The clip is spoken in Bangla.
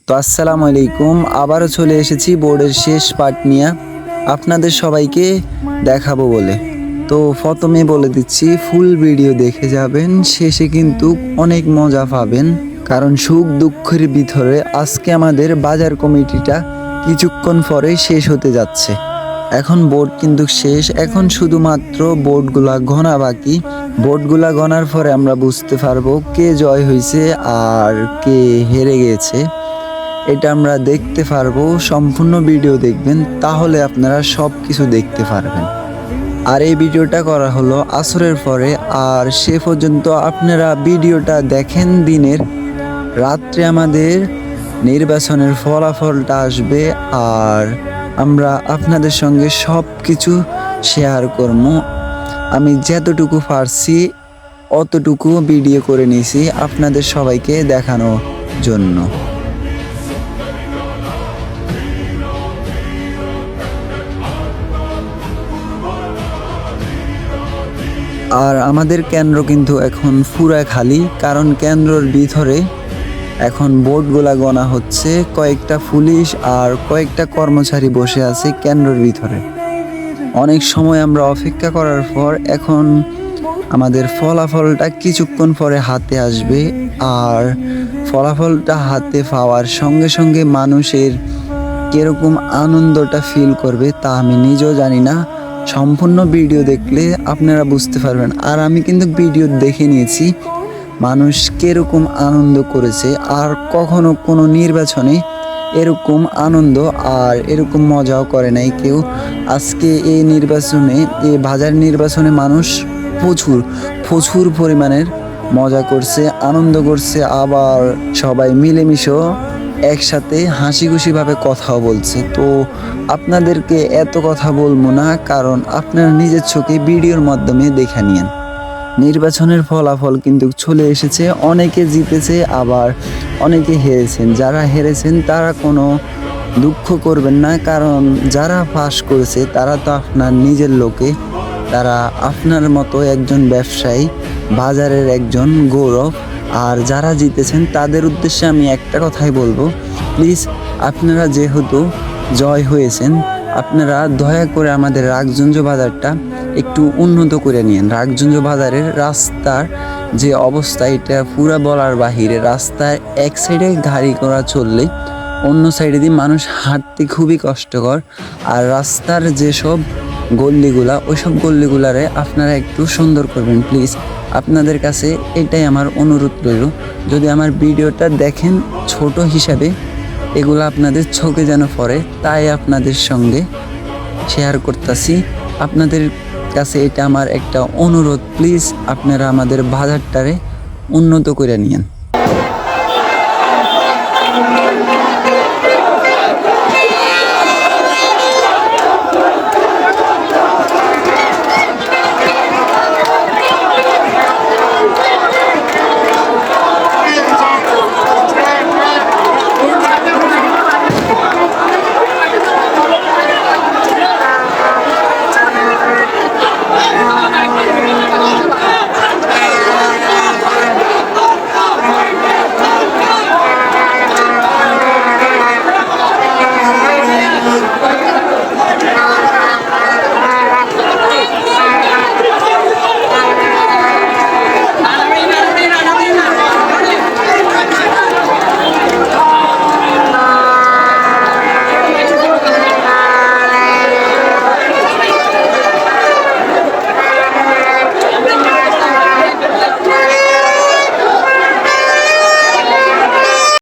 তো আসসালামু আলাইকুম, আবারও চলে এসেছি বোর্ডের শেষ পার্ট নিয়ে আপনাদের সবাইকে দেখাবো বলে। তো প্রথমে বলে দিচ্ছি, ফুল ভিডিও দেখে যাবেন, শেষে কিন্তু অনেক মজা পাবেন। কারণ সুখ দুঃখের ভিতরে আজকে আমাদের বাজার কমিটিটা কিছুক্ষণ পরে শেষ হতে যাচ্ছে। এখন বোর্ড কিন্তু শেষ, এখন শুধুমাত্র বোর্ডগুলা গণা বাকি। বোর্ডগুলা গণার পরে আমরা বুঝতে পারবো কে জয় হয়েছে আর কে হেরে গেছে। এটা আমরা দেখতে পারবো। সম্পূর্ণ ভিডিও দেখবেন, তাহলে আপনারা সব কিছু দেখতে পারবেন। আর এই ভিডিওটা করা হলো আসরের পরে, আর সে পর্যন্ত আপনারা ভিডিওটা দেখেন দিনের। রাত্রে আমাদের নির্বাচনের ফলাফলটা আসবে, আর আমরা আপনাদের সঙ্গে সব কিছু শেয়ার করব। আমি যতটুকু পারছি অতটুকু ভিডিও করে নিয়েছি আপনাদের সবাইকে দেখানোর জন্য। আর আমাদের কেন্দ্র কিন্তু এখন পুরা খালি, কারণ কেন্দ্রের ভিতরে এখন বোর্ডগুলা গণা হচ্ছে। কয়েকটা পুলিশ আর কয়েকটা কর্মচারী বসে আছে কেন্দ্রের ভিতরে। অনেক সময় আমরা অপেক্ষা করার পর এখন আমাদের ফলাফলটা কিছুক্ষণ পরে হাতে আসবে। আর ফলাফলটা হাতে পাওয়ার সঙ্গে সঙ্গে মানুষের কীরকম আনন্দটা ফিল করবে তা আমি নিজেও জানি না। সম্পূর্ণ ভিডিও দেখলে আপনারা বুঝতে পারবেন। আর আমি কিন্তু ভিডিও দেখে নিয়েছি মানুষ কীরকম আনন্দ করেছে। আর কখনো কোনো নির্বাচনে এরকম আনন্দ আর এরকম মজাও করে নাই কেউ। আজকে এই নির্বাচনে, এই বাজার নির্বাচনে মানুষ প্রচুর পরিমাণের মজা করছে, আনন্দ করছে। আবার সবাই মিলেমিশেও একসাথে হাসি খুশিভাবে কথাও বলছে। তো আপনাদেরকে এত কথা বলবো না, কারণ আপনারা নিজের চোখে ভিডিওর মাধ্যমে দেখে নিন। নির্বাচনের ফলাফল কিন্তু চলে এসেছে। অনেকে জিতেছে, আবার অনেকে হেরেছেন। যারা হেরেছেন তারা কোনো দুঃখ করবেন না, কারণ যারা পাস করেছে তারা তো আপনার নিজের লোকে। তারা আপনার মতো একজন ব্যবসায়ী, বাজারের একজন গৌরব। আর যারা জিতেছেন তাদের উদ্দেশ্যে আমি একটা কথাই বলবো, প্লিজ আপনারা যেহেতু জয় হয়েছেন, আপনারা দয়া করে আমাদের রাগজঞ্জ বাজারটা একটু উন্নত করে নিন। রাগজঞ্জ বাজারের রাস্তার যে অবস্থা, এটা পুরা বলার বাহিরে। রাস্তার এক সাইডে গাড়ি ঘোড়া চললে অন্য সাইডে দিয়ে মানুষ হাঁটতে খুবই কষ্টকর। আর রাস্তার যেসব গল্লিগুলা, ওইসব গল্লিগুলারে আপনারা একটু সুন্দর করবেন প্লিজ। আপনাদের কাছে এটাই আমার অনুরোধ রইল। যদি আমার ভিডিওটা দেখেন, ছোট হিসাবে এগুলো আপনাদের চোখে যেন পড়ে, তাই আপনাদের সঙ্গে শেয়ার করতেছি। আপনাদের কাছে এটা আমার একটা অনুরোধ, প্লিজ আপনারা আমাদের বাজারটারে উন্নত করে নিন।